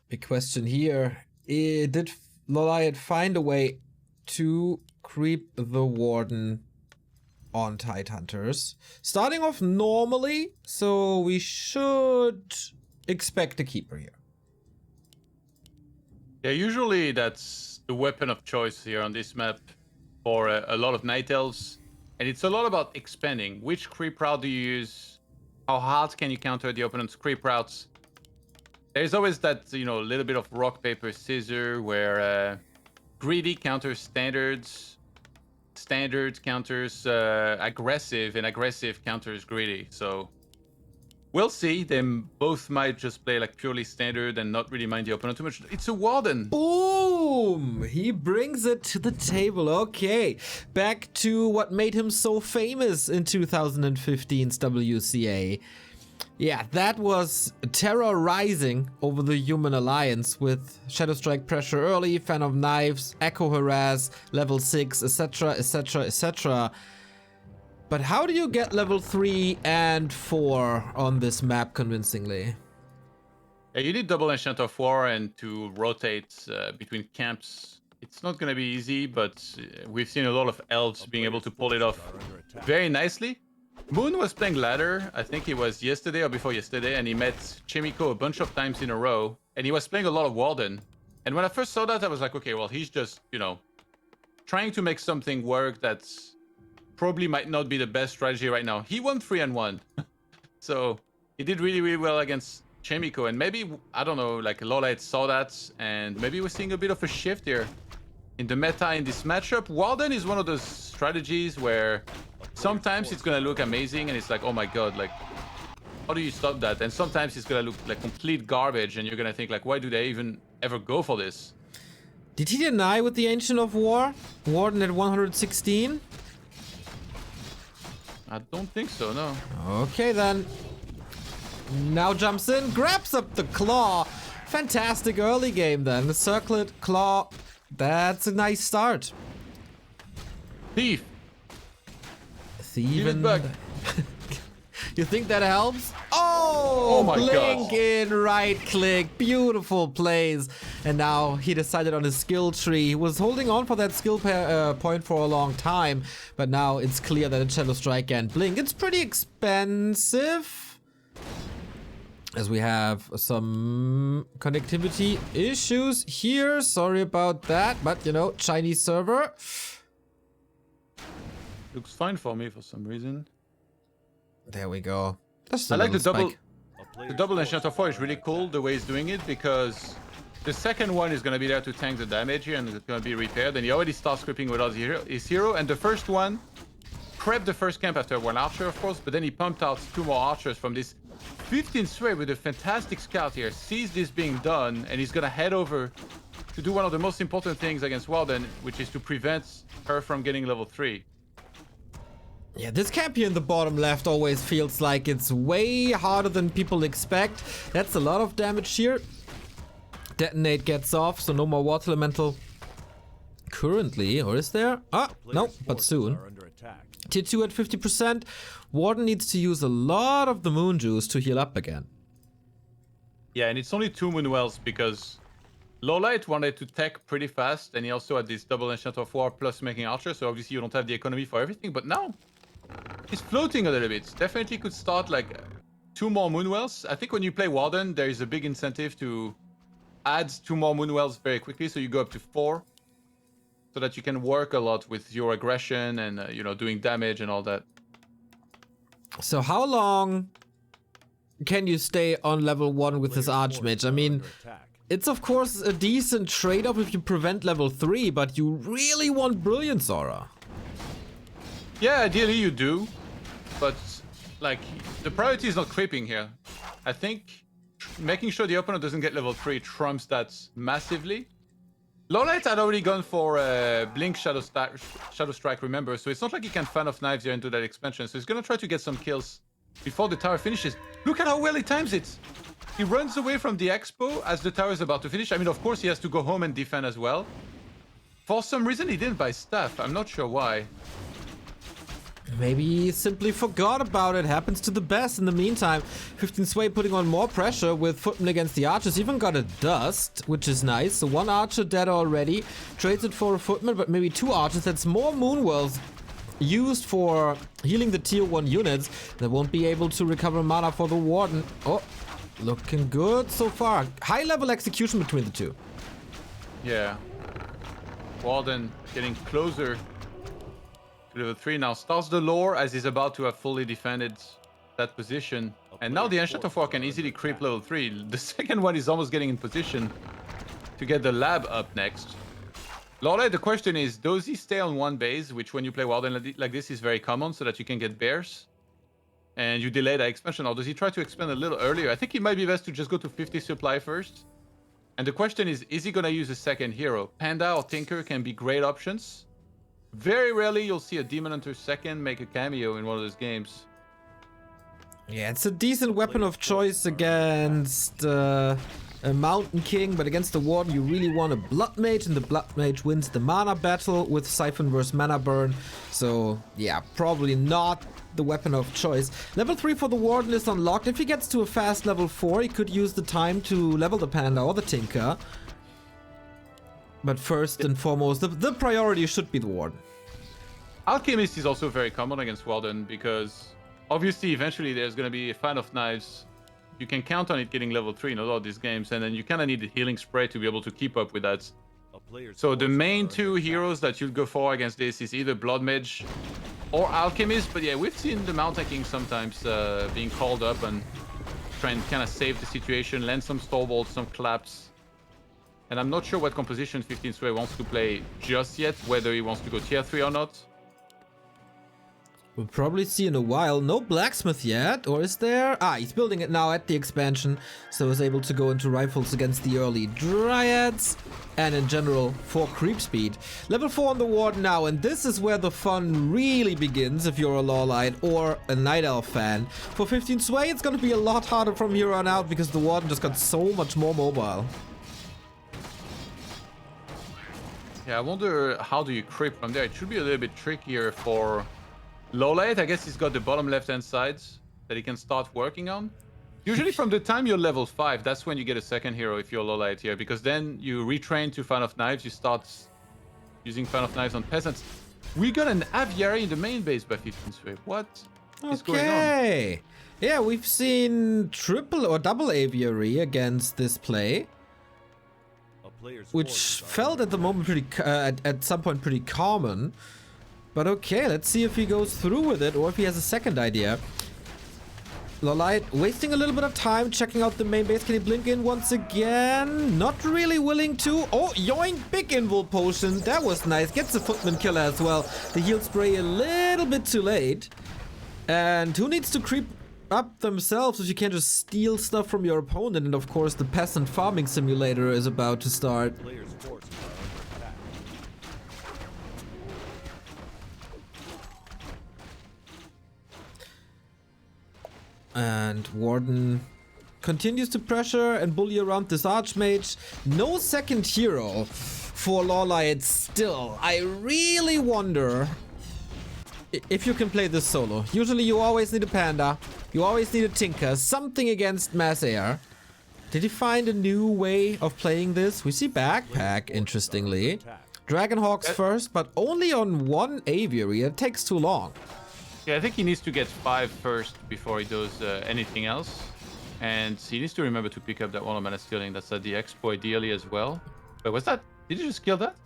Big question here. Did LawLiet find a way to creep the Warden on Tidehunters? Starting off normally, so we should expect a keeper here. Yeah, usually that's the weapon of choice here on this map for a lot of Night Elves. And it's a lot about expanding. Which creep route do you use? How hard can you counter the opponent's creep routes? There's always that, little bit of rock, paper, scissor where greedy counters standards, standard counters aggressive, and aggressive counters greedy. So we'll see. They both might just play like purely standard and not really mind the opponent too much. It's a Warden. Boom! He brings it to the table. Okay, back to what made him so famous in 2015's WCA. Yeah, that was terrorizing over the Human Alliance with Shadow Strike Pressure early, Fan of Knives, Echo Harass, level 6, etc, etc, etc. But how do you get level 3 and 4 on this map convincingly? Yeah, you need double Enchant of War and to rotate between camps. It's not going to be easy, but we've seen a lot of elves being able to pull it off very nicely. Moon was playing ladder, I think it was yesterday or before yesterday, and he met Chimiko a bunch of times in a row, and he was playing a lot of Warden. And when I first saw that, I was like, okay, well, he's just, trying to make something work that's probably might not be the best strategy right now. He won 3-1. So he did really, really well against Chimiko, and maybe, I don't know, like LawLiet saw that, and maybe we're seeing a bit of a shift here in the meta in this matchup. Warden is one of those strategies where sometimes it's gonna look amazing and it's like, oh my god, like, how do you stop that? And sometimes it's gonna look like complete garbage and you're gonna think like, why do they even ever go for this? Did he deny with the Ancient of War? Warden at 116? I don't think so, no. Okay then. Now jumps in, grabs up the claw. Fantastic early game then. The circlet, claw. That's a nice start. Thief! Even back. You think that helps? Oh my blink gosh. in, right click, beautiful plays. And now he decided on his skill tree. He was holding on for that skill point for a long time, but now it's clear that it's Shadow Strike and blink. It's pretty expensive, as we have some connectivity issues here. Sorry about that, but Chinese server. Looks fine for me for some reason. There we go. Just a I like the little spike. double Enchant of War is really cool the way he's doing it, because the second one is going to be there to tank the damage here and it's going to be repaired, and he already starts creeping without his hero, and the first one prepped the first camp after one archer, of course, but then he pumped out 2 more archers from this 15th sway with a fantastic scout here, sees this being done, and he's going to head over to do one of the most important things against Warden, which is to prevent her from getting level 3. Yeah, this camp here in the bottom left always feels like it's way harder than people expect. That's a lot of damage here. Detonate gets off, so no more water elemental currently, or is there? Ah, no, but soon. Tier 2 at 50%. Warden needs to use a lot of the moon juice to heal up again. Yeah, and it's only 2 Moonwells because LawLiet wanted to tech pretty fast, and he also had this double Enchant of War plus making archer, so obviously you don't have the economy for everything, but now he's floating a little bit. Definitely could start like 2 more Moonwells. I think when you play Warden, there is a big incentive to add 2 more Moonwells very quickly, so you go up to 4, so that you can work a lot with your aggression and doing damage and all that. So how long can you stay on level 1 with this Archmage? I mean, it's of course a decent trade-off if you prevent level 3, but you really want Brilliance Aura. Yeah, ideally you do, but like the priority is not creeping here. I think making sure the opponent doesn't get level 3 trumps that massively. LawLiet had already gone for Blink Shadow Strike, remember, so it's not like he can Fan of Knives here into that expansion, so he's gonna try to get some kills before the tower finishes. Look at how well he times it! He runs away from the expo as the tower is about to finish. I mean, of course he has to go home and defend as well. For some reason he didn't buy staff, I'm not sure why. maybe he simply forgot about it. Happens to the best. In the meantime, 15 Sway putting on more pressure with Footman against the archers. Even got a dust, which is nice. So one archer dead already. Trades it for a Footman, but maybe two archers. That's more Moonwells used for healing the tier 1 units. They won't be able to recover mana for the Warden. Oh, looking good so far. High level execution between the two. Yeah. Warden getting closer to level 3 now. Starts the lore as he's about to have fully defended that position. And now the Ancient of War can easily creep level 3. The second one is almost getting in position to get the lab up next. LawLiet, the question is, does he stay on one base, which when you play Warden like this is very common, so that you can get bears and you delay that expansion, or does he try to expand a little earlier? I think it might be best to just go to 50 supply first. And the question is he going to use a second hero? Panda or Tinker can be great options. Very rarely you'll see a Demon Hunter second make a cameo in one of those games. Yeah, it's a decent weapon of choice against a Mountain King, but against the Warden you really want a Blood Mage, and the Blood Mage wins the mana battle with Siphon versus Mana Burn. So yeah, probably not the weapon of choice. Level 3 for the Warden is unlocked. If he gets to a fast level 4, he could use the time to level the Panda or the Tinker. But first and foremost, the priority should be the Warden. Alchemist is also very common against Warden because obviously eventually there's going to be a Fan of Knives. You can count on it getting level 3 in a lot of these games, and then you kind of need the healing spray to be able to keep up with that. So the main two heroes that you'd go for against this is either Blood Mage or Alchemist, but yeah, we've seen the Mountain King sometimes being called up and trying to kind of save the situation, land some Stallbolts, some Claps. And I'm not sure what composition 15 Sway wants to play just yet, whether he wants to go tier 3 or not. We'll probably see in a while. No blacksmith yet, or is there? Ah, he's building it now at the expansion, so he's able to go into rifles against the early Dryads, and in general for creep speed. Level 4 on the Warden now, and this is where the fun really begins if you're a LawLiet or a Night Elf fan. For 15 Sway, it's gonna be a lot harder from here on out because the Warden just got so much more mobile. Yeah, I wonder how do you creep from there. It should be a little bit trickier for LawLiet. I guess he's got the bottom left-hand side that he can start working on. Usually from the time you're level 5, that's when you get a second hero if you're LawLiet here, because then you retrain to Fan of Knives, you start using Fan of Knives on peasants. We got an Aviary in the main base by 15 Sway. What is going on? Yeah, we've seen triple or double Aviary against this play, which felt at the moment pretty at some point pretty common. But okay, let's see if he goes through with it or if he has a second idea. LawLiet wasting a little bit of time checking out the main base. Can he blink in once again? Not really willing to. Oh, yoink, big invul potion. That was nice. Gets a Footman killer as well. The heal spray a little bit too late. And who needs to creep up themselves if you can't just steal stuff from your opponent? And of course the peasant farming simulator is about to start. And Warden continues to pressure and bully around this Archmage. No second hero for LawLiet still. I really wonder if you can play this solo. Usually you always need a Panda, you always need a Tinker, something against Mass Air. Did he find a new way of playing this? We see Backpack, interestingly. Dragonhawks first, but only on one Aviary. It takes too long. Yeah, I think he needs to get 5 first before he does anything else. And he needs to remember to pick up that one of Mana Stealing. That's at the Expo ideally as well. But what's that? Did you just kill that?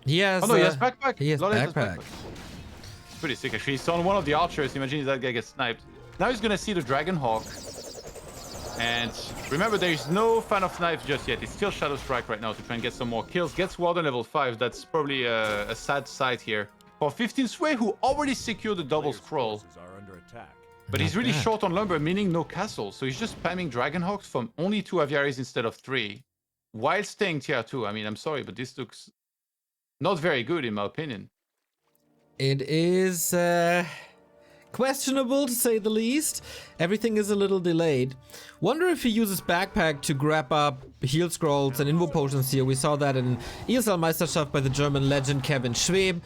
He has, oh no, he has Backpack. He has Backpack. It's pretty sick actually. He's on one of the archers. Imagine if that guy gets sniped. Now he's gonna see the Dragonhawk. And remember, there is no Fan of Knives just yet. It's still Shadow Strike right now to try and get some more kills. Gets Warden level 5. That's probably a sad sight here. For 15 Sway, who already secured the double scroll. But he's really short on lumber, meaning no castle. So he's just spamming Dragonhawks from only 2 Aviaries instead of 3. While staying tier 2. I mean, I'm sorry, but this looks not very good in my opinion. It is questionable to say the least. Everything is a little delayed. Wonder if he uses Backpack to grab up heal scrolls and invo potions here. We saw that in ESL Meisterschaft by the German legend Kevin Schweb.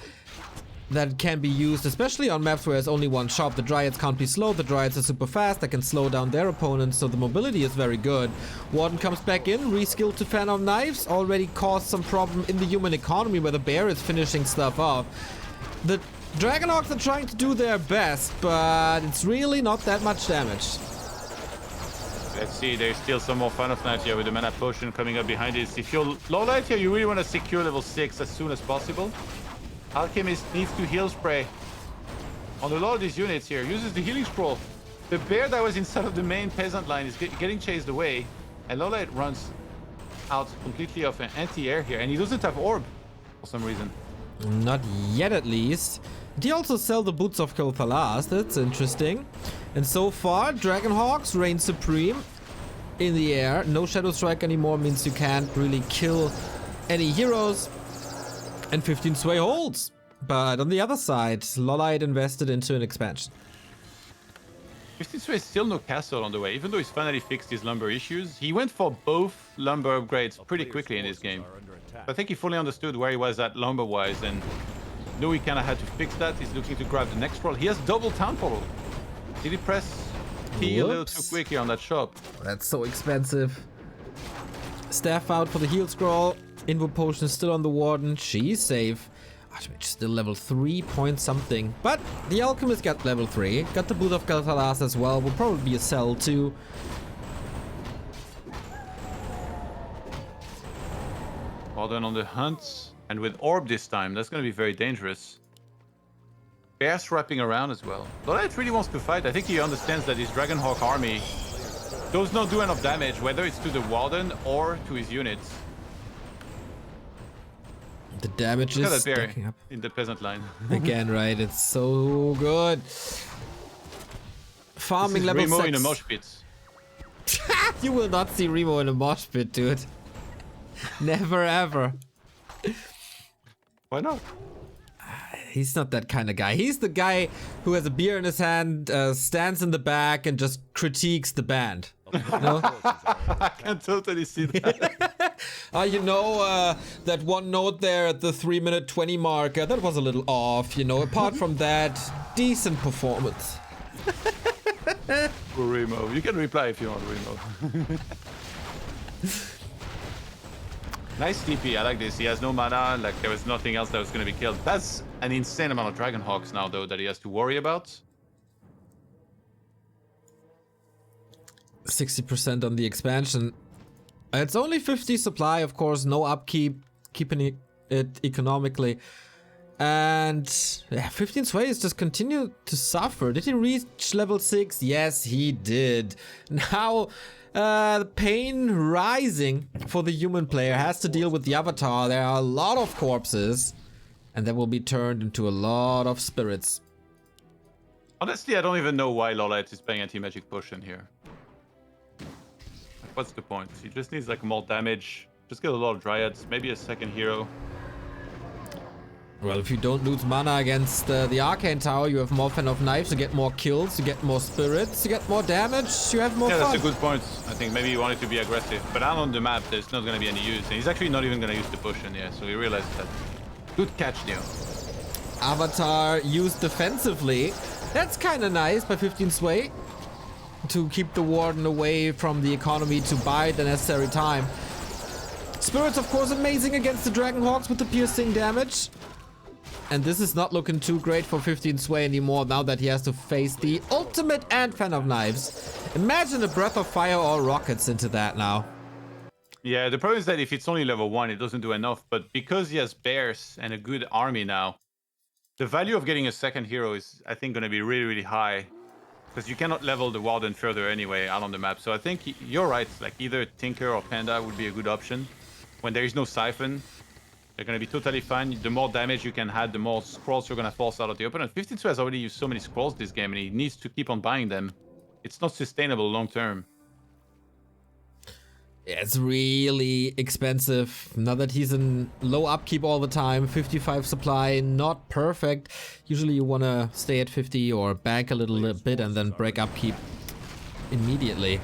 that can be used, especially on maps where there's only one shop. The Dryads can't be slowed, the Dryads are super fast, they can slow down their opponents, so the mobility is very good. Warden comes back in, reskilled to Fan of Knives, already caused some problem in the human economy where the bear is finishing stuff off. The Dragonhawks are trying to do their best, but it's really not that much damage. Let's see, there's still some more Fan of Knives here with the mana potion coming up behind it. If you're LawLiet here, you really want to secure level 6 as soon as possible. Alchemist needs to heal spray on a lot of these units here. Uses the healing scroll. The bear that was inside of the main peasant line is getting chased away, and LawLiet runs out completely off an anti-air here, and he doesn't have orb for some reason. Not yet, at least. Did he also sell the Boots of Kel'Thalas? That's interesting. And so far, Dragonhawks reign supreme in the air. No Shadow Strike anymore means you can't really kill any heroes. And 15 Sway holds. But on the other side, LawLiet invested into an expansion. 15 Sway still no castle on the way, even though he's finally fixed his lumber issues. He went for both lumber upgrades pretty quickly in this game. I think he fully understood where he was at lumber-wise and knew he kind of had to fix that. He's looking to grab the next roll. He has double Town Portal. Did he press T a little too quick here on that shop? That's so expensive. Staff out for the heal scroll. Invo potion is still on the Warden. She's safe. Archmage still level 3 point something. But the Alchemist got level 3. Got the Boot of Kel'Thalas as well. Will probably be a sell too. Warden on the hunt. And with Orb this time, that's going to be very dangerous. Bear's wrapping around as well. LawLiet really wants to fight. I think he understands that his Dragonhawk army does not do enough damage, whether it's to the Warden or to his units. The damage Look is at that bear stacking up. in the peasant line. Again, right? It's so good. Farming level Remo 6. in a mosh pit. You will not see Remo in a mosh pit, dude. Never ever. Why not? He's not that kind of guy. He's the guy who has a beer in his hand, stands in the back, and just critiques the band. No? I can totally see that. You know, that one note there at the 3-minute 20 mark, that was a little off, you know. Apart from that, decent performance. Remo. You can reply if you want, Remo. Nice TP, I like this. He has no mana, like there was nothing else that was going to be killed. That's an insane amount of Dragonhawks now, though, that he has to worry about. 60% on the expansion. It's only 50 supply, of course, no upkeep, keeping it economically. And yeah, 15 Sways just continue to suffer. Did he reach level 6? Yes, he did. Now, the pain rising for the human player has to deal with the Avatar. There are a lot of corpses, and that will be turned into a lot of spirits. Honestly, I don't even know why LawLiet is playing anti-magic potion here. Like, what's the point? He just needs like more damage. Just get a lot of Dryads, maybe a second hero. Well, if you don't lose mana against the Arcane Tower, you have more Fan of Knives, you get more kills, you get more spirits, you get more damage, you have more fun. That's a good point. I think maybe he wanted to be aggressive. But out on the map, there's not going to be any use. And he's actually not even going to use the potion, yeah. So he realized that. Good catch, Neo. Avatar used defensively. That's kind of nice by 15 Sway. To keep the Warden away from the economy to buy the necessary time. Spirits, of course, amazing against the Dragonhawks with the piercing damage. And this is not looking too great for 15 Sway anymore now that he has to face the ultimate and Fan of Knives. Imagine a Breath of Fire or rockets into that now. Yeah, the problem is that if it's only level 1, it doesn't do enough. But because he has bears and a good army now, the value of getting a second hero is, I think, going to be really, really high. Because you cannot level the Warden further anyway out on the map. So I think you're right. Like either Tinker or Panda would be a good option. When there is no Siphon, they're going to be totally fine. The more damage you can add, the more scrolls you're going to force out of the opponent. 15-2 has already used so many scrolls this game, and he needs to keep on buying them. It's not sustainable long term. Yeah, it's really expensive. Now that he's in low upkeep all the time, 55 supply, not perfect. Usually you want to stay at 50 or bank a little bit and then break upkeep immediately.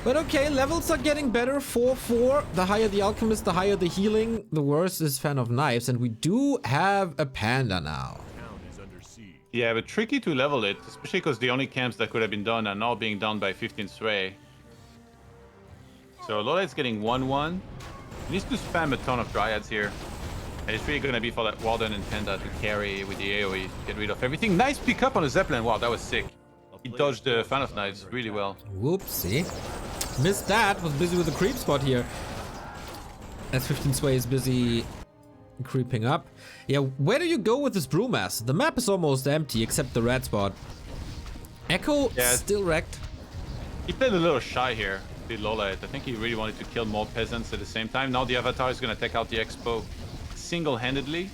But okay, levels are getting better. 4-4. The higher the alchemist, the higher the healing. The worse is fan of knives. And we do have a panda now. Yeah, but tricky to level it, especially because the only camps that could have been done are now being done by 15 Sway. So LawLiet's getting 1-1. He needs to spam a ton of dryads here. And it's really gonna be for that Warden and Panda to carry with the AoE to get rid of everything. Nice pick up on the Zeppelin. Wow, that was sick. He dodged the Fan of Knives really well. Whoopsie. Missed that. Was busy with the creep spot here. As 15 Sway is busy creeping up. Yeah, where do you go with this Brewmaster? The map is almost empty except the red spot. Echo still wrecked. He played a little shy here, did LawLiet. I think he really wanted to kill more peasants at the same time. Now the Avatar is going to take out the Expo single-handedly.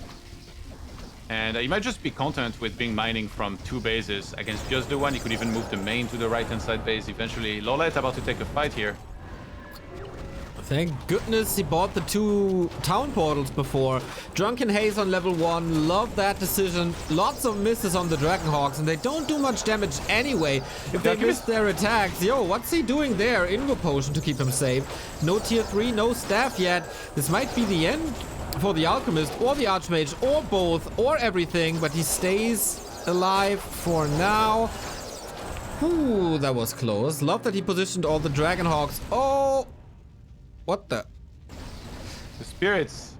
And he might just be content with being mining from 2 bases against just the one. He could even move the main to the right-hand side base eventually. LawLiet about to take a fight here. Thank goodness he bought the 2 town portals before. Drunken Haze on level 1. Love that decision. Lots of misses on the Dragonhawks, and they don't do much damage anyway if they miss their attacks. Yo, what's he doing there? Invo Potion to keep him safe. No tier 3, no staff yet. This might be the end for the Alchemist or the Archmage or both or everything, but he stays alive for now. Ooh, that was close. Love that he positioned all the Dragonhawks. Oh! What the? The spirits,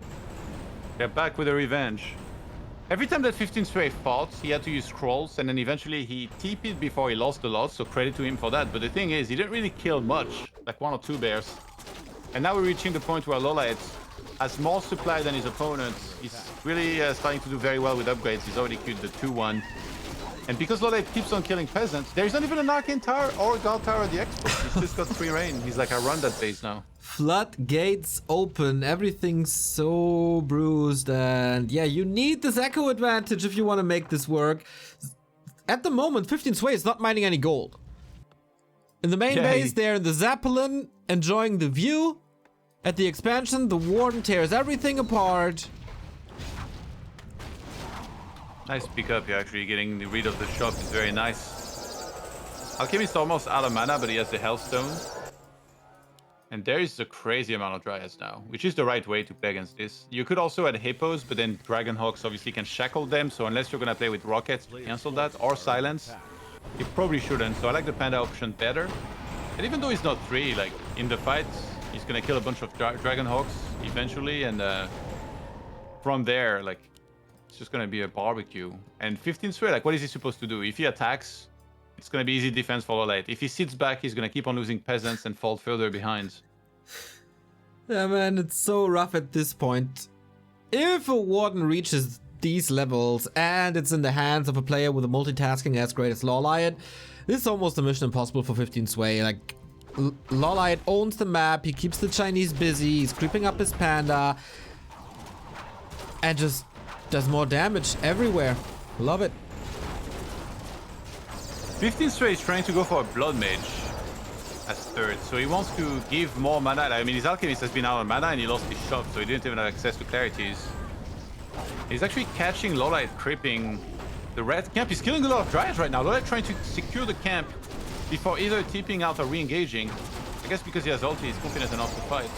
they're back with a revenge. Every time that 15 Sway fought, he had to use scrolls, and then eventually he TP'd before he lost a lot, so credit to him for that. But the thing is, he didn't really kill much, like 1 or 2 bears. And now we're reaching the point where LawLiet has more supply than his opponent. He's really starting to do very well with upgrades. He's already queued the 2-1. And because LawLiet keeps on killing peasants, there's not even an Arcane Tower or a Guard Tower at the Expo. He's just got free reign. He's like, I run that base now. Floodgates open. Everything's so bruised. And yeah, you need this Echo advantage if you want to make this work. At the moment, 15 Sway is not mining any gold. In the main base, they're in the Zeppelin, enjoying the view. At the expansion, the Warden tears everything apart. Nice pick up here, actually. Getting rid of the shop is very nice. Alchemist almost out of mana, but he has the Hellstone. And there is a crazy amount of Dryads now, which is the right way to play against this. You could also add Hippos, but then Dragonhawks obviously can shackle them, so unless you're gonna play with Rockets to cancel that, or Silence, you probably shouldn't. So I like the Panda option better. And even though he's not 3, like, in the fight, he's gonna kill a bunch of Dragonhawks eventually, and from there, like, it's just gonna be a barbecue. And 15 Sway, like, what is he supposed to do? If he attacks, it's gonna be easy defense for LawLiet. If he sits back, he's gonna keep on losing peasants and fall further behind. Yeah, man, it's so rough at this point. If a Warden reaches these levels and it's in the hands of a player with a multitasking as great as LawLiet, this is almost a mission impossible for 15 Sway. Like, LawLiet owns the map, he keeps the Chinese busy, he's creeping up his Panda, and just does more damage everywhere. Love it. 15 Sway is trying to go for a Blood Mage as 3rd, so he wants to give more mana. I mean, his Alchemist has been out of mana and he lost his shop, so he didn't even have access to Clarities. He's actually catching LawLiet creeping the red camp. He's killing a lot of Dryads right now. LawLiet trying to secure the camp before either TPing out or re-engaging. I guess because he has ulti, he's confident enough to fight.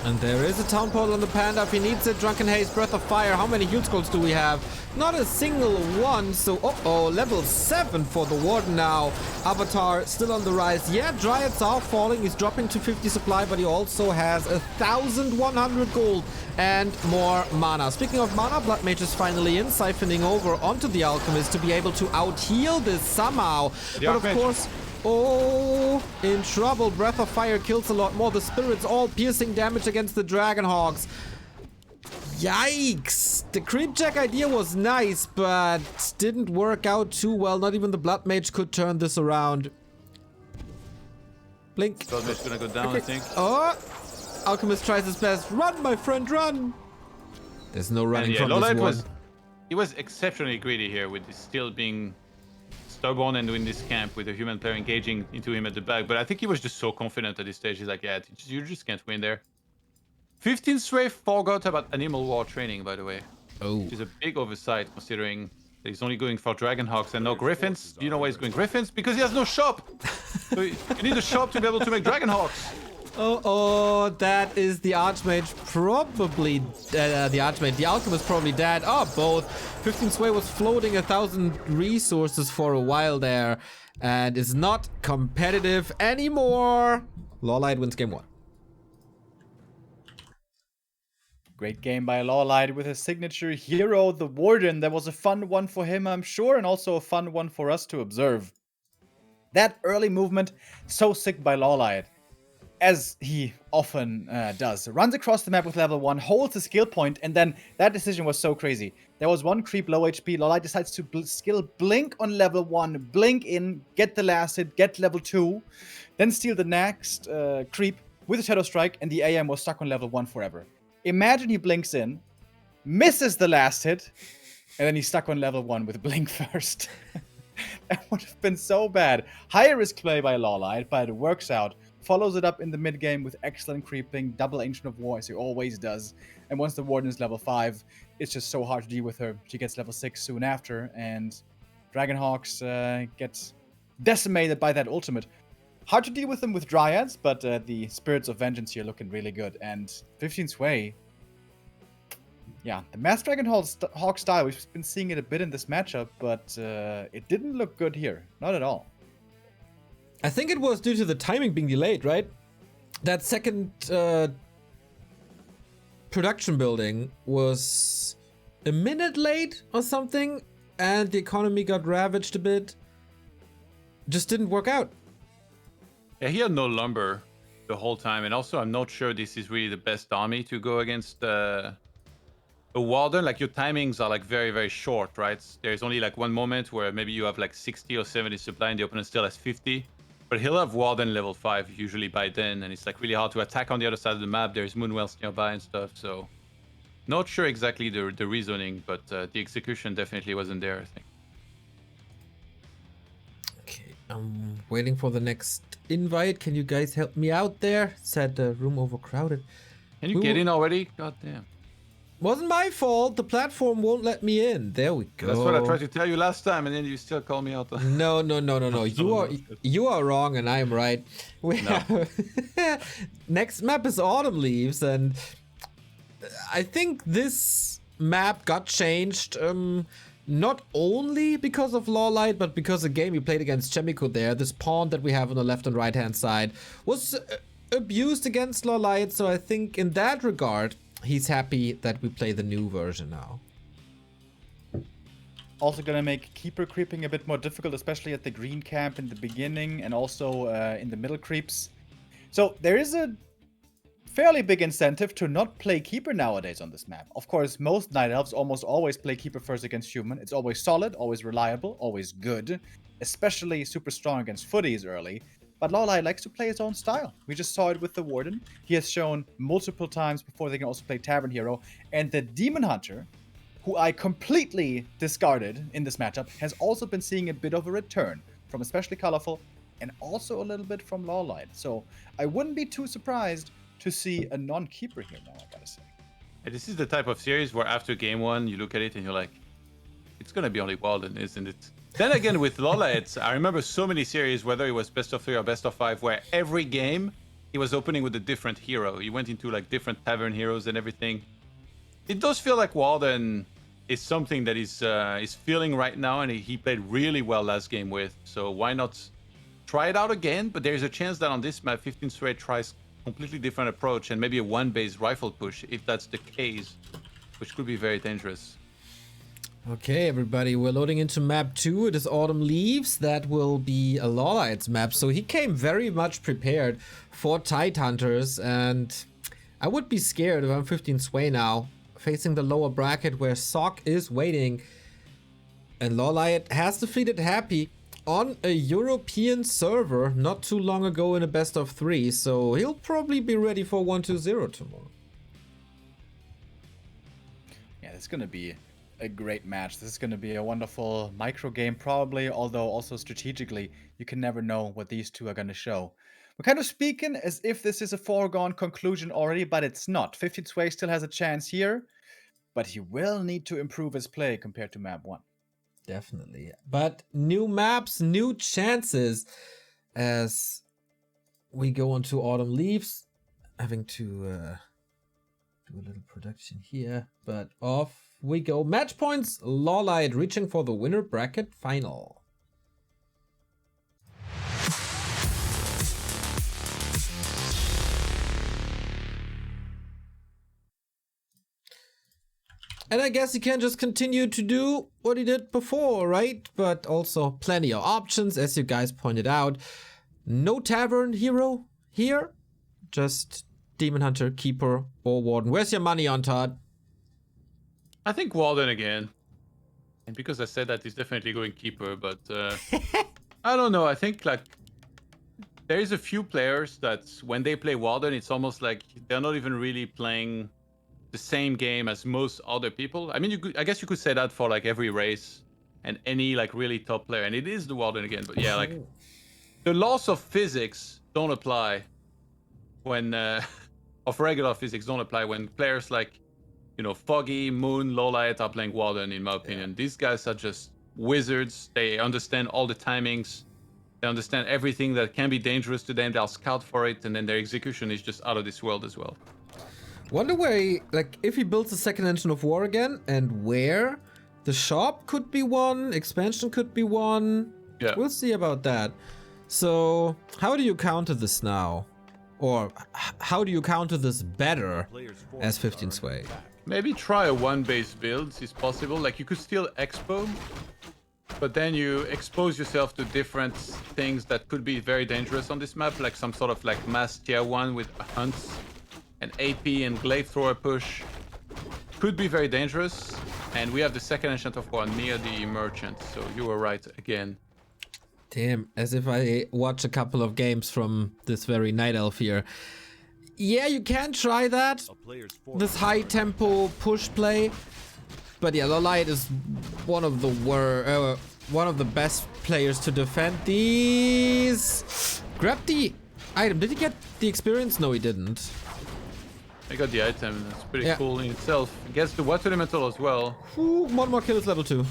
And there is a town portal on the Panda if he needs it. Drunken Haze, Breath of Fire. How many heal scrolls do we have? Not a single one. So, level 7 for the Warden now. Avatar still on the rise. Yeah, Dryads are falling. He's dropping to 50 supply, but he also has 1,100 gold and more mana. Speaking of mana, Blood Mage is finally in, siphoning over onto the Alchemist to be able to out-heal this somehow. But of course... Oh, in trouble. Breath of Fire kills a lot more. The spirits all piercing damage against the Dragonhawks. Yikes. The creep check idea was nice, but didn't work out too well. Not even the Blood Mage could turn this around. Blink. Blood Mage gonna go down, I think. Oh, Alchemist tries his best. Run, my friend, run. There's no running from this one. He was exceptionally greedy here with his still being stubborn and doing this camp with a human player engaging into him at the back, but I think he was just so confident at this stage. He's like, yeah, you just can't win there. 15 Sway forgot about Animal War training, by the way. Oh. Which is a big oversight considering that he's only going for Dragonhawks and no Griffins. Do you know why he's going Griffins? Because he has no shop! So you need a shop to be able to make Dragon Hawks. Oh, that is the Archmage probably, the Archmage, the Alchemist probably dead. Oh, both. 15 Sway was floating 1,000 resources for a while there and is not competitive anymore. LawLiet wins game 1. Great game by LawLiet with his signature hero, the Warden. That was a fun one for him, I'm sure, and also a fun one for us to observe. That early movement, so sick by LawLiet, as he often does. Runs across the map with level 1, holds the skill point, and then that decision was so crazy. There was one creep low HP, LawLiet decides to skill Blink on level 1, Blink in, get the last hit, get level 2, then steal the next creep with a Shadow Strike, and the AM was stuck on level 1 forever. Imagine he blinks in, misses the last hit, and then he's stuck on level 1 with Blink first. That would have been so bad. High risk play by LawLiet, but it works out. Follows it up in the mid game with excellent creeping, double Ancient of War as he always does. And once the Warden is level 5, it's just so hard to deal with her. She gets level 6 soon after, and Dragonhawks gets decimated by that ultimate. Hard to deal with them with Dryads, but the Spirits of Vengeance here looking really good. And 15 Sway, yeah, the Mass Dragonhawk style, we've been seeing it a bit in this matchup, but it didn't look good here. Not at all. I think it was due to the timing being delayed, right? That second production building was a minute late or something, and the economy got ravaged a bit. Just didn't work out. Yeah, he had no lumber the whole time, and also I'm not sure this is really the best army to go against a Warden. Like, your timings are like very, very short, right? There's only like one moment where maybe you have like 60 or 70 supply and the opponent still has 50. But he'll have Warden level 5 usually by then, and it's like really hard to attack on the other side of the map. There's Moonwells nearby and stuff, so not sure exactly the reasoning, but the execution definitely wasn't there, I think. Okay, I'm waiting for the next invite. Can you guys help me out there? Said the room overcrowded. Can you get in already? God damn. Wasn't my fault. The platform won't let me in. There we go. That's what I tried to tell you last time, and then you still call me out. No. You are wrong, and I am right. Next map is Autumn Leaves, and I think this map got changed not only because of LawLiet, but because the game we played against Chemico there, this pawn that we have on the left and right hand side, was abused against LawLiet. So I think in that regard, he's happy that we play the new version now. Also gonna make Keeper creeping a bit more difficult, especially at the green camp in the beginning and also in the middle creeps. So there is a fairly big incentive to not play Keeper nowadays on this map. Of course, most Night Elves almost always play Keeper first against Human. It's always solid, always reliable, always good, especially super strong against Footies early. But LawLiet likes to play his own style. We just saw it with the Warden. He has shown multiple times before they can also play Tavern Hero. And the Demon Hunter, who I completely discarded in this matchup, has also been seeing a bit of a return from especially Colorful and also a little bit from LawLiet. So I wouldn't be too surprised to see a non-keeper here now, I gotta say. Yeah, this is the type of series where after game 1, you look at it and you're like, it's gonna be only Walden, isn't it? Then again, with LawLiet, I remember so many series, whether it was best of 3 or best of 5, where every game he was opening with a different hero. He went into like different Tavern Heroes and everything. It does feel like Walden is something that is feeling right now, and he played really well last game with. So why not try it out again? But there's a chance that on this map, 15 Straight tries completely different approach and maybe a one-base rifle push, if that's the case, which could be very dangerous. Okay, everybody, we're loading into map 2. It is Autumn Leaves. That will be a LawLiet's map. So he came very much prepared for Tide Hunters, and I would be scared if I'm 15 Sway now, facing the lower bracket where Sock is waiting. And LawLiet has defeated Happy on a European server not too long ago in a best of 3, so he'll probably be ready for 1-2-0 tomorrow. Yeah, it's gonna be a great match. This is going to be a wonderful micro game probably, although also strategically you can never know what these two are going to show. We're kind of speaking as if this is a foregone conclusion already, but it's not. 15 Sway still has a chance here, but he will need to improve his play compared to map 1. Definitely. But new maps, new chances. as we go on to autumn leaves. Having to do a little production here, but off we go. Match points, LawLiet reaching for the winner bracket final. And I guess he can just continue to do what he did before, right? But also plenty of options, as you guys pointed out. No Tavern hero here, just Demon Hunter, Keeper, or Warden. Where's your money on, Todd? I think Warden again. And because I said that, he's definitely going Keeper, but I don't know. I think like there is a few players that when they play Warden, it's almost like they're not even really playing the same game as most other people. I mean, I guess you could say that for like every race and any like really top player, and it is the Warden again. But yeah, like the laws of physics don't apply when of regular physics don't apply when players like, you know, Foggy, Moon, LawLiet are playing Warden, in my opinion. Yeah. These guys are just wizards. They understand all the timings. They understand everything that can be dangerous to them. They'll scout for it, and then their execution is just out of this world as well. Wonder where, like, if he builds a second engine of war again, and where. The shop could be one, expansion could be one. Yeah. We'll see about that. So, how do you counter this now? Or how do you counter this better as 15 Sway? Maybe try a one-base build, is possible. Like, you could still expo, but then you expose yourself to different things that could be very dangerous on this map, like some sort of like mass tier 1 with hunts and AP and glaive thrower push. Could be very dangerous. And we have the second enchant of war near the merchant, so you were right again. Damn, as if I watch a couple of games from this very Night Elf here. Yeah, you can try that. This high tempo push play. But yeah, LawLiet is one of the best players to defend these. Grab the item. Did he get the experience? No, he didn't. I got the item. That's pretty cool in itself. It gets the water elemental as well. Ooh, one more kill is level 2.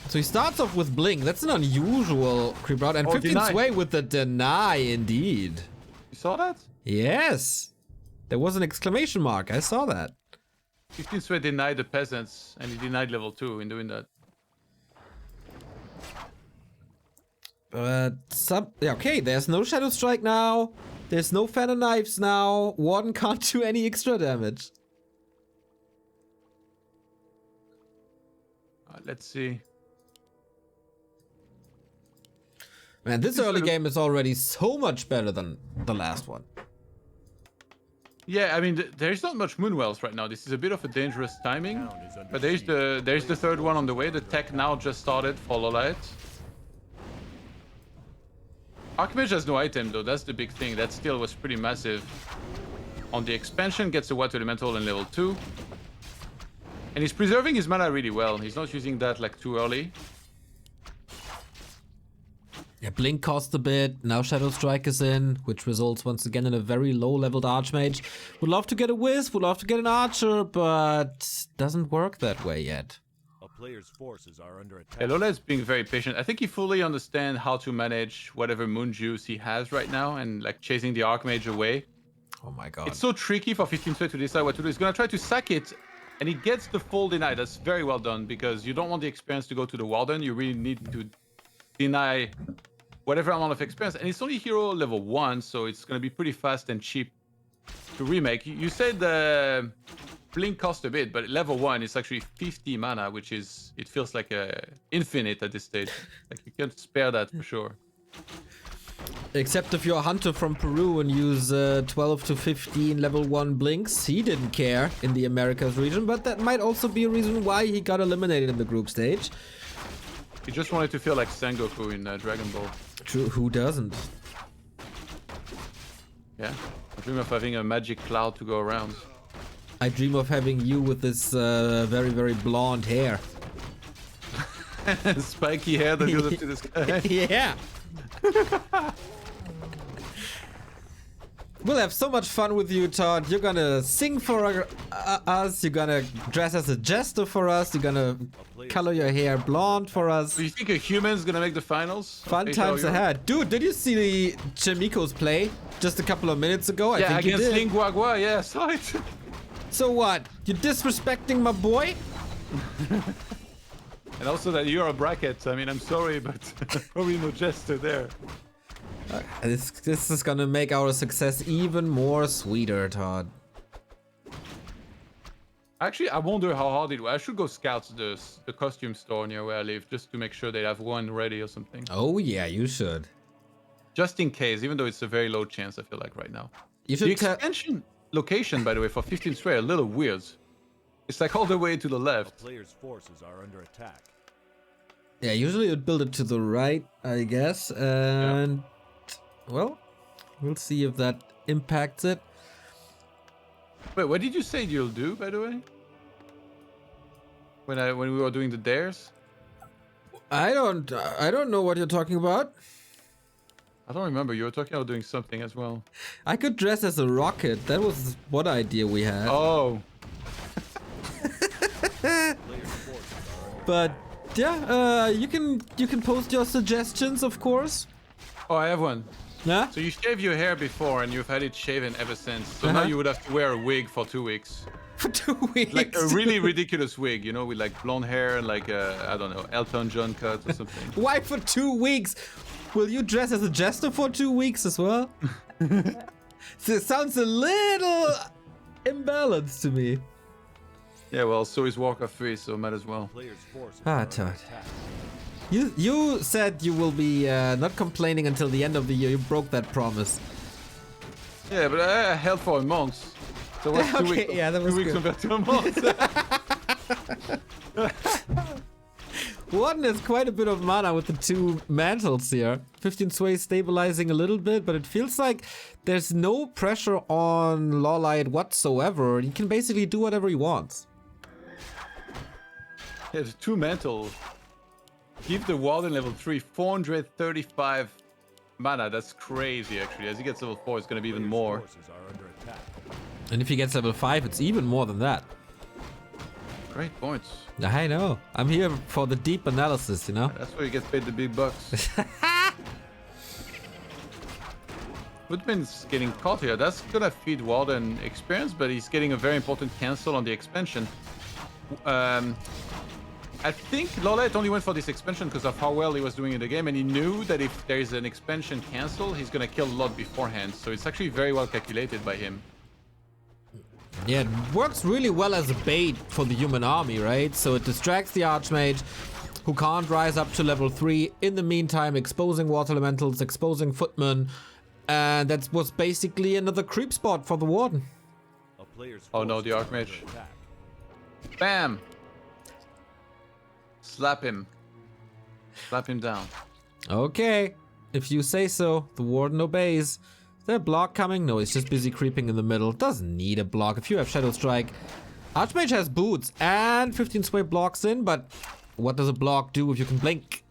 So he starts off with Blink. That's an unusual creep route. And 15 Sway with the deny, indeed. You saw that? Yes. There was an exclamation mark. I saw that. 15 Sway denied the peasants, and he denied level 2 in doing that. Yeah, okay, there's no Shadow Strike now. There's no Fan of Knives now. Warden can't do any extra damage. Let's see. Man, this early game is already so much better than the last one. Yeah, I mean, there's not much Moonwells right now. This is a bit of a dangerous timing. But there's the third one on the way. The tech now just started for LawLiet. Archmage has no item though, that's the big thing. That still was pretty massive. On the expansion, gets a water elemental in level 2. And he's preserving his mana really well. He's not using that like too early. Yeah, Blink cost a bit. Now Shadow Strike is in, which results once again in a very low-leveled Archmage. Would love to get a Wisp, would love to get an Archer, but doesn't work that way yet. Player's forces are under attack. Yeah, LawLiet's being very patient. I think he fully understands how to manage whatever moon juice he has right now and like chasing the Archmage away. Oh my god. It's so tricky for 15 Sway to decide what to do. He's gonna try to sack it, and he gets the full deny. That's very well done because you don't want the experience to go to the Warden. You really need to deny whatever amount of experience. And it's only hero level 1, so it's gonna be pretty fast and cheap to remake. You said the Blink cost a bit, but level 1 is actually 50 mana, which is, it feels like infinite at this stage. Like you can't spare that for sure. Except if you're a hunter from Peru and use 12 to 15 level 1 blinks. He didn't care in the Americas region, but that might also be a reason why he got eliminated in the group stage. He just wanted to feel like Sengoku in Dragon Ball. True, who doesn't? Yeah, I dream of having a magic cloud to go around. I dream of having you with this very, very blonde hair. Spiky hair that goes up to the sky. Yeah. We'll have so much fun with you, Todd. You're gonna sing for us. You're gonna dress as a jester for us. You're gonna color your hair blonde for us. Do you think a human's gonna make the finals? Fun times ahead. Dude, did you see the Chimiko's play just a couple of minutes ago? Yeah, I think you against did. Linguagua, yeah, I saw it. So what? You disrespecting my boy? And also that you're a bracket. I mean, I'm sorry, but probably no jester there. This is gonna make our success even more sweeter, Todd. Actually, I wonder how hard it was. I should go scout the costume store near where I live just to make sure they have one ready or something. Oh yeah, you should. Just in case, even though it's a very low chance, I feel like right now. You The should expansion location, by the way, for 15th Stray, a little weird. It's like all the way to the A left. player's forces are under attack. Yeah, usually you'd build it to the right, I guess, and well, we'll see if that impacts it. Wait, what did you say you'll do, by the way? When we were doing the dares? I don't know what you're talking about. I don't remember. You were talking about doing something as well. I could dress as a rocket. That was one idea we had. Oh, Player's forces are under But yeah, you can post your suggestions, of course. oh, I have one. Yeah. So you shaved your hair before, and you've had it shaven ever since. So now you would have to wear a wig for 2 weeks, For 2 weeks. like a really ridiculous wig, you know, with like blonde hair and like I don't know, Elton John cut or something. Why for 2 weeks? Will you dress as a jester for 2 weeks as well? So it sounds a little imbalanced to me. Yeah, well, so is WarCraft 3, so might as well. player's forces Ah, are under Todd. attack. You said you will be not complaining until the end of the year. You broke that promise. Yeah, but I held for a month. So what's 2 Okay, weeks? yeah, that was 2 weeks good. compared to a month. Warden has quite a bit of mana with the 2 mantles here. 15 sway stabilizing a little bit, but it feels like there's no pressure on LawLiet whatsoever. He can basically do whatever he wants. Yeah, the 2 mantle. Give the Warden level 3 435 mana. That's crazy, actually. As he gets level 4, it's going to be even Player's more. forces are under attack. And if he gets level 5, it's even more than that. Great points. I know. I'm here for the deep analysis, you know? That's where you get paid the big bucks. Woodman's getting caught here. That's going to feed Warden experience, but he's getting a very important cancel on the expansion. I think LawLiet only went for this expansion because of how well he was doing in the game, and he knew that if there is an expansion cancel, he's going to kill a lot beforehand. So it's actually very well calculated by him. Yeah, it works really well as a bait for the human army, right? So it distracts the Archmage, who can't rise up to level 3. In the meantime, exposing Water Elementals, exposing Footmen. And that was basically another creep spot for the Warden. A player's Oh no, forces the are under Archmage. attack. Bam! Slap him. Slap him down. Okay, if you say so, the Warden obeys. Is there a block coming? No, he's just busy creeping in the middle. Doesn't need a block if you have Shadow Strike. Archmage has boots and 15 sway blocks in, but what does a block do if you can blink?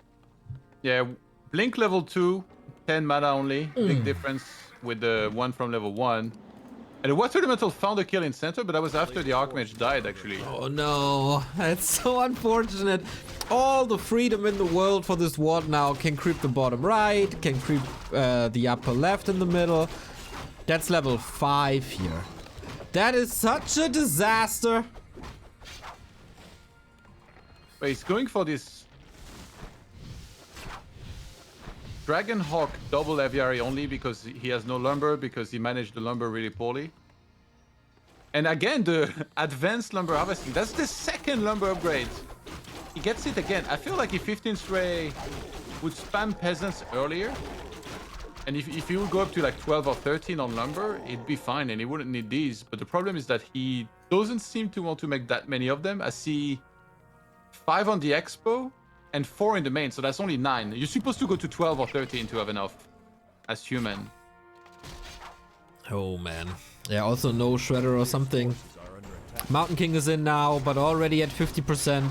Yeah, Blink level 2, 10 mana only. Big difference with the one from level 1. And the Water Elemental found a kill in center, but that was after the Archmage died, actually. Oh no, that's so unfortunate. All the freedom in the world for this ward now. Can creep the bottom right, can creep the upper left in the middle. That's level 5 here. That is such a disaster. But he's going for this Dragonhawk double aviary only because he has no lumber, because he managed the lumber really poorly. And again, the advanced lumber harvesting, that's the second lumber upgrade. He gets it again. I feel like if 15 Stray would spam peasants earlier, and if he would go up to like 12 or 13 on lumber, it'd be fine and he wouldn't need these. But the problem is that he doesn't seem to want to make that many of them. I see 5 on the expo and 4 in the main, so that's only 9. You're supposed to go to 12 or 13 to have enough as human. Oh man. Yeah, also no Shredder or something. Forces are under attack. Mountain King is in now, but already at 50%.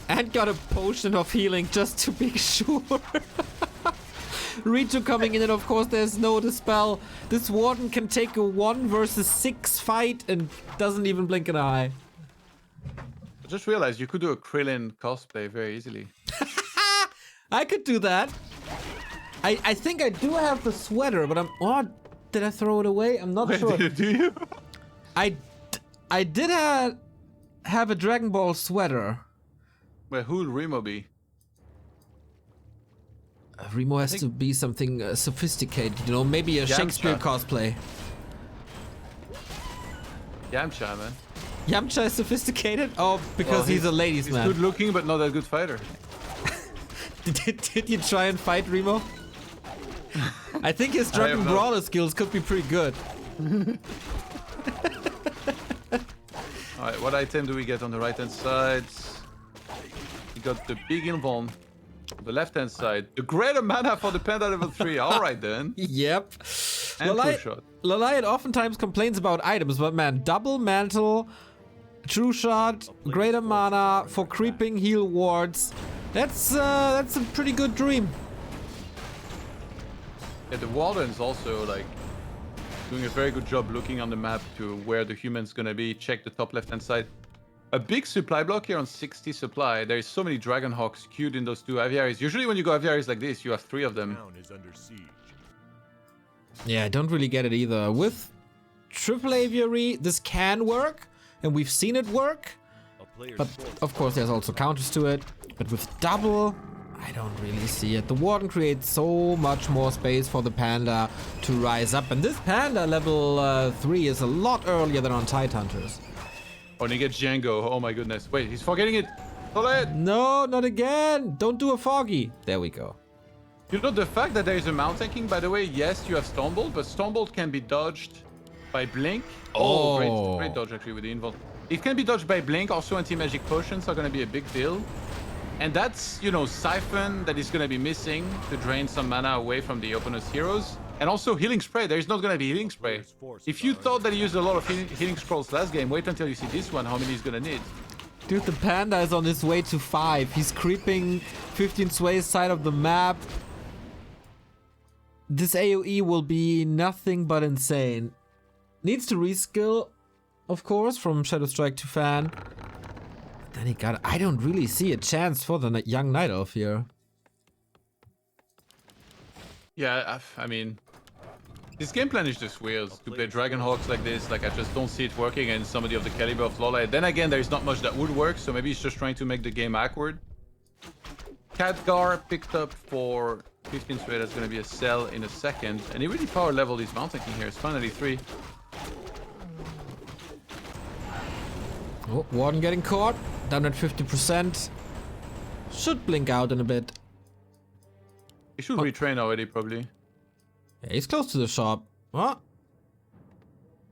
And got a potion of healing just to be sure. Ritu coming in, and of course there's no dispel. This Warden can take a 1 versus 6 fight and doesn't even blink an eye. I just realized you could do a Krillin cosplay very easily. I could do that. I think I do have the sweater, but oh, did I throw it away? I'm not sure. Do you? I did have a Dragon Ball sweater. Well, who'll Remo be? Remo has to be something sophisticated, you know, maybe a Yamcha. Shakespeare cosplay. Yamcha, man. Yamcha is sophisticated? Oh, because Well, he's a ladies' He's man. good looking, but not a good fighter. Did you try and fight Remo? I think his Dragon have not. Brawler skills could be pretty good. Alright, what item do we get on the right hand side? We got the big invuln. On the left hand side. The greater mana for the Panda level 3. Alright then. Yep. And True Shot. LawLiet oftentimes complains about items, but man, double mantle, true shot, greater mana for creeping heal wards. That's a pretty good dream. Yeah, the Warden's also like doing a very good job looking on the map to where the human's gonna be. Check the top left hand side. A big supply block here on 60 supply. There is so many Dragonhawks queued in those two aviaries. Usually when you go aviaries like this, you have 3 of them. Town is under siege. Yeah, I don't really get it either. With triple aviary, this can work, and we've seen it work. A player's But forces of course, there's also counters to it. But with double, I don't really see it. The Warden creates so much more space for the Panda to rise up. And this Panda level 3 is a lot earlier than on Tidehunters. Oh, and he gets Django. Oh my goodness. Wait, he's forgetting it. LawLiet! No, not again. Don't do a foggy. There we go. You know, the fact that there is a mount tanking, by the way, yes, you have Stormbolt, but Stormbolt can be dodged by Blink. Oh. Great dodge actually with the invuln. It can be dodged by Blink. Also, anti-magic potions are going to be a big deal. And that's, you know, Siphon that is going to be missing to drain some mana away from the opponent's heroes. And also Healing Spray. There is not going to be Healing Spray. If you thought that he used a lot of healing Scrolls last game, wait until you see this one, how many he's going to need. Dude, the Panda is on his way to 5. He's creeping 15 sways side of the map. This AoE will be nothing but insane. Needs to reskill, of course, from Shadow Strike to Fan. Then he got... I don't really see a chance for the young Night Elf here. Yeah, I mean, this game plan is just weird. To play Dragonhawks like this, like I just don't see it working in somebody of the caliber of LawLiet. Then again, there is not much that would work, so maybe he's just trying to make the game awkward. Khadgar picked up for 15 straight. That's going to be a sell in a second. And he really power leveled his mountain king here. It's finally 3. Oh, Warden getting caught. Down at 50%. Should blink out in a bit. He should retrain already, probably. Yeah, he's close to the shop. What?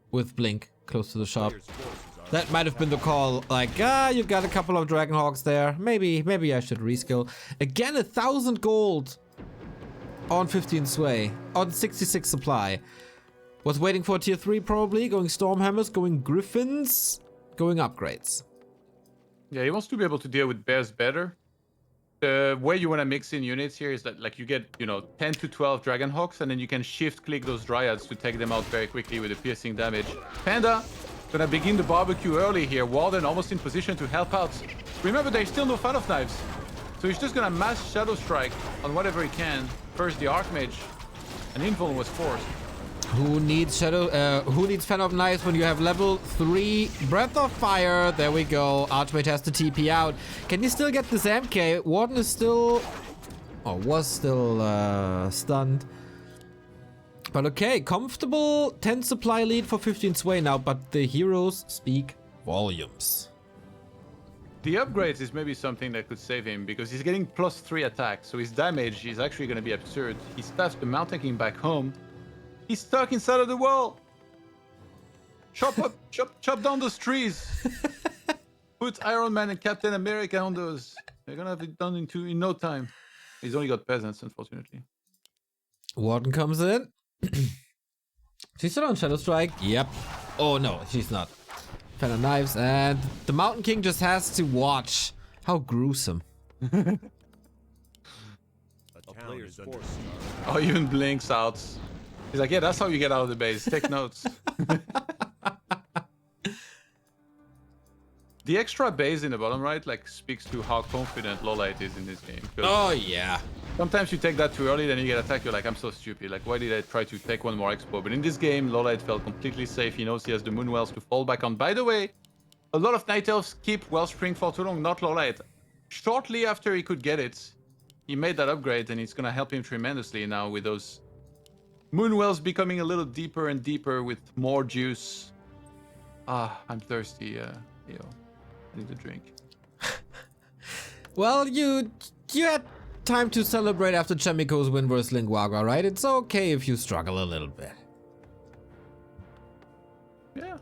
With Blink close to the shop. player's forces are That might have been the call. Like, you got a couple of Dragonhawks there. Maybe I should reskill. Again, 1,000 gold on 15 sway. On 66 supply. Was waiting for tier 3 probably. Going Stormhammers, going Griffins, going upgrades. Yeah, he wants to be able to deal with bears better. The way you want to mix in units here is that like you get, you know, 10 to 12 Dragonhawks, and then you can shift click those Dryads to take them out very quickly with the piercing damage. Panda gonna begin the barbecue early here. Warden almost in position to help out. Remember, there's still no Fan of Knives, so he's just gonna mass Shadow Strike on whatever he can. First the Archmage, and Invuln was forced. Who needs who needs Fan of Knives when you have level 3 Breath of Fire? There we go. Archmage has to TP out. Can you still get this MK? Warden is still... or was still stunned. But okay, comfortable 10 supply lead for 15 sway now, but the heroes speak volumes. The upgrades is maybe something that could save him, because he's getting +3 attack, so his damage is actually going to be absurd. He stuffs the Mountain King back home. He's stuck inside of the wall. Chop down those trees. Put Iron Man and Captain America on those. They're gonna have it done in no time. He's only got peasants, unfortunately. Warden comes in. She's still on Shadow Strike. Yep. Oh no, she's not. Fan of Knives, and the Mountain King just has to watch. How gruesome. a A town player's is under forces Oh, even blinks out. He's like, yeah, that's how you get out of the base. Take notes. The extra base in the bottom right like speaks to how confident LawLiet is in this game. 'Cause Oh, yeah. sometimes you take that too early, then you get attacked. You're like, I'm so stupid. Like, why did I try to take one more expo? But in this game, LawLiet felt completely safe. He knows he has the moon wells to fall back on. By the way, a lot of Night Elves keep Wellspring for too long, not LawLiet. Shortly after he could get it, he made that upgrade, and it's gonna help him tremendously now with those moon wells becoming a little deeper and deeper with more juice. Ah, I'm thirsty, yo. I need a drink. Well, you had time to celebrate after Chemico's win versus Linguaga, right? It's okay if you struggle a little bit. Yeah.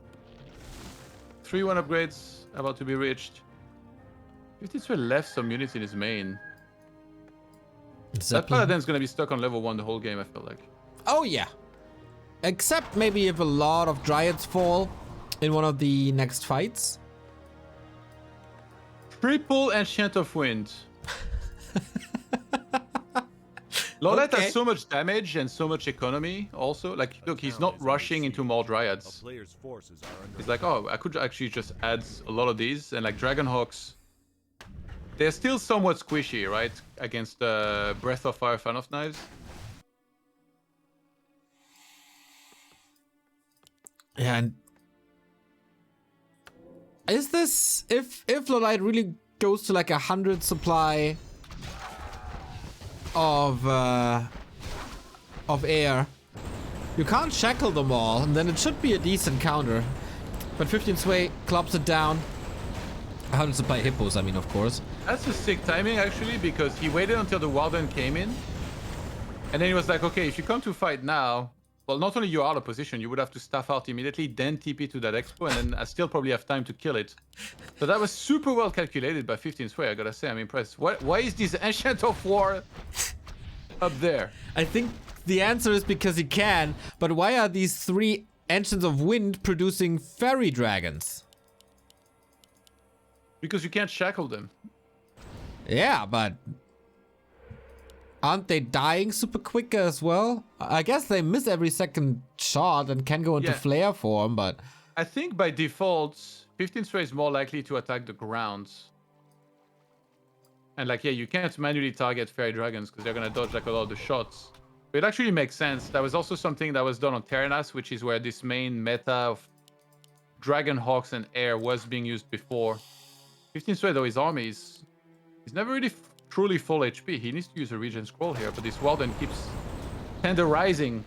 3-1 upgrades about to be reached. 53 left some units in his main. That Paladin's gonna be stuck on level 1 the whole game, I feel like. Oh, yeah. Except maybe if a lot of Dryads fall in one of the next fights. Triple Ancient of Wind. LawLiet Okay. has so much damage and so much economy also. Like, look, he's not rushing into more A Dryads. player's forces are under He's like, oh, I could actually just add a lot of these. And like Dragonhawks, they're still somewhat squishy, right? Against Breath of Fire, Fan of Knives. Yeah, and is this if LawLiet really goes to like 100 supply of air, you can't shackle them all, and then it should be a decent counter. But 15 Sway clubs it down. 100 supply hippos, I mean, of course. That's a sick timing actually, because he waited until the Warden came in. And then he was like, okay, if you come to fight now, well, not only you're out of position, you would have to staff out immediately, then TP to that expo, and then I still probably have time to kill it. So that was super well calculated by 15 Sway, I gotta say, I'm impressed. Why is this Ancient of War up there? I think the answer is because he can, but why are these 3 Ancients of Wind producing fairy dragons? Because you can't shackle them. Yeah, but aren't they dying super quick as well? I guess they miss every second shot and can go into Yeah. flare form, but I think by default, 15 Sway is more likely to attack the ground. And like, yeah, you can't manually target fairy dragons because they're gonna dodge like a lot of the shots. But it actually makes sense. That was also something that was done on Terranas, which is where this main meta of Dragon Hawks and Air was being used before. 15 Sway, though, his army is... He's never really truly full HP. He needs to use a regen scroll here, but this Warden keeps tenderizing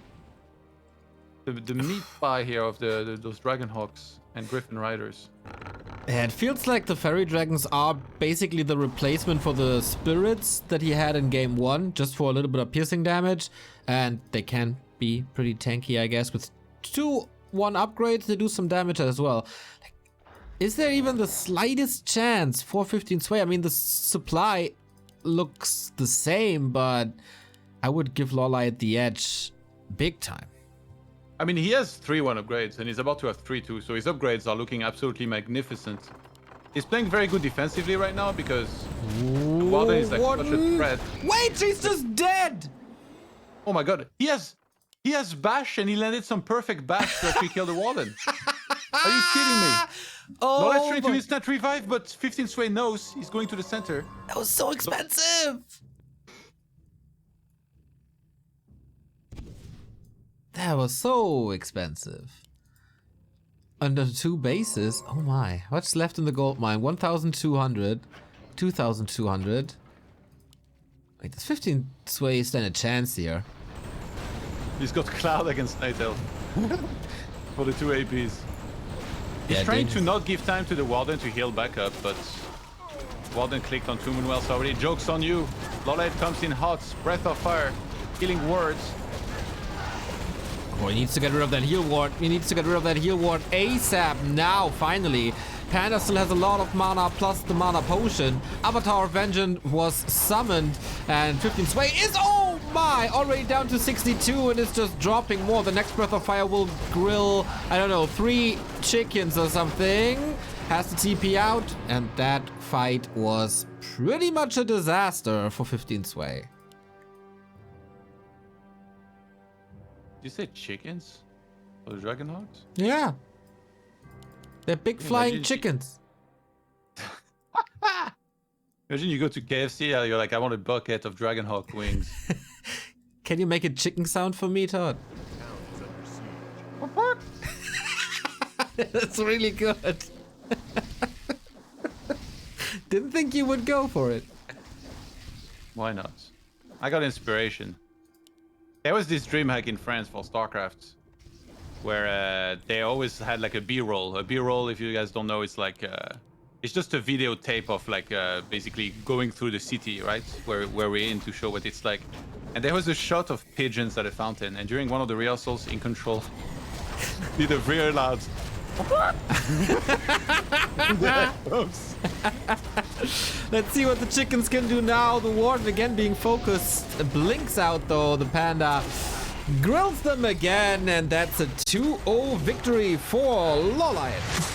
the meat pie here of those Dragon Hawks and Griffin Riders. yeah, it feels like the fairy dragons are basically the replacement for the spirits that he had in game 1, just for a little bit of piercing damage, and they can be pretty tanky, I guess. With 2-1 upgrades, they do some damage as well. Like, is there even the slightest chance for 15 Sway? I mean, the supply looks the same, but I would give LawLiet the edge big time. I mean, he has 3-1 upgrades, and he's about to have 3-2, so his upgrades are looking absolutely magnificent. He's playing very good defensively right now because the Warden is like such a threat. Wait, she's just dead! Oh my god, he has bash, and he landed some perfect bash to actually kill the Warden. Are you kidding me? Oh, Not straight to but instant revive, but 15 Sway knows he's going to the center. that was so expensive! That was so expensive. Under 2 bases? Oh my. What's left in the gold mine? 1,200. 2,200. Wait, does 15 Sway stand a chance here? He's got Cloud against Night Elf for the 2 APs. He's Yeah, trying dangerous. to not give time to the Warden to heal back up, but Warden clicked on 2 Moonwells already. Joke's on you. LawLiet comes in hot. Breath of Fire. Healing words. Oh, he needs to get rid of that heal ward. He needs to get rid of that heal ward ASAP now, finally. Panda still has a lot of mana plus the mana potion. Avatar of Vengeance was summoned, and 15 Sway is, oh my, already down to 62 and it's just dropping more. The next Breath of Fire will grill, I don't know, 3 chickens or something. Has to TP out, and that fight was pretty much a disaster for 15 Sway. you say chickens? Or dragon hawks? Yeah. They're big Yeah, flying imagine- chickens. Imagine you go to KFC, you're like, I want a bucket of dragon hawk wings. Can you make a chicken sound for me, Todd? Town is under siege. That's really good. Didn't think you would go for it. Why not? I got inspiration. There was this DreamHack in France for StarCraft, where they always had like a B-roll. A B-roll, if you guys don't know, it's like it's just a videotape of like basically going through the city, right? Where we're in to show what it's like. And there was a shot of pigeons at a fountain, and during one of the rehearsals in Control, did a very loud. Oops. Let's see what the chickens can do now. The warden again being focused. Blinks out though. The panda grills them again, and that's a 2-0 victory for LawLiet.